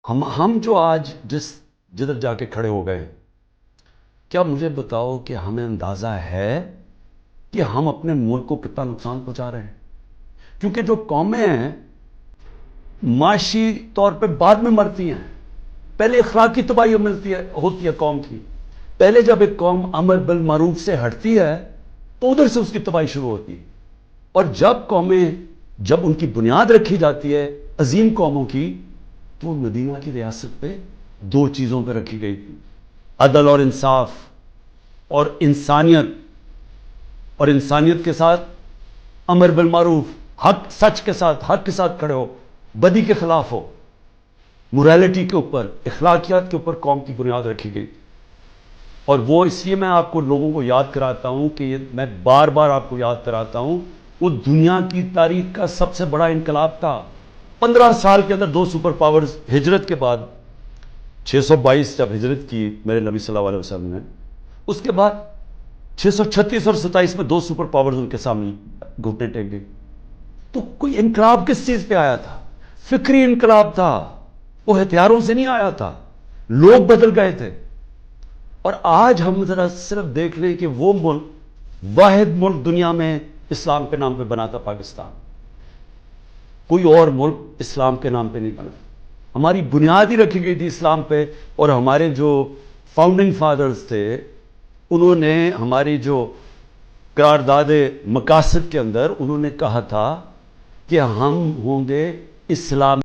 ہم جو آج جدھر جا کے کھڑے ہو گئے، کیا مجھے بتاؤ کہ ہمیں اندازہ ہے کہ ہم اپنے ملک کو کتنا نقصان پہنچا رہے ہیں؟ کیونکہ جو قومیں ہیں معاشی طور پہ بعد میں مرتی ہیں، پہلے اخلاقی تباہی ہوتی ہے قوم کی۔ پہلے جب ایک قوم امر بالمعروف سے ہٹتی ہے تو ادھر سے اس کی تباہی شروع ہوتی ہے۔ اور جب ان کی بنیاد رکھی جاتی ہے عظیم قوموں کی، تو مدینہ کی ریاست پہ دو چیزوں پہ رکھی گئی تھی: عدل اور انصاف، اور انسانیت کے ساتھ امر بالمعروف، حق سچ کے ساتھ، حق کے ساتھ کھڑے ہو، بدی کے خلاف ہو۔ موریلٹی کے اوپر، اخلاقیات کے اوپر قوم کی بنیاد رکھی گئی۔ اور وہ اس لیے میں آپ کو لوگوں کو یاد کراتا ہوں کہ میں بار بار آپ کو یاد کراتا ہوں، وہ دنیا کی تاریخ کا سب سے بڑا انقلاب تھا۔ 15 سال کے اندر 2 سپر پاورز، ہجرت کے بعد 622 جب ہجرت کی میرے نبی صلی اللہ علیہ وسلم نے، اس کے بعد 636 اور 27 میں 2 سپر پاورز ان کے سامنے گھٹنے ٹیک گئی۔ تو کوئی انقلاب کس چیز پہ آیا تھا؟ فکری انقلاب تھا، وہ ہتھیاروں سے نہیں آیا تھا، لوگ بدل گئے تھے۔ اور آج ہم ذرا صرف دیکھ لیں کہ وہ ملک، واحد ملک دنیا میں اسلام کے نام پہ بنا تھا، پاکستان۔ کوئی اور ملک اسلام کے نام پہ نہیں بنا۔ ہماری بنیاد ہی رکھی گئی تھی اسلام پہ، اور ہمارے جو فاؤنڈنگ فادرز تھے انہوں نے ہماری جو قرارداد مقاصد کے اندر انہوں نے کہا تھا کہ ہم ہوں گے اسلام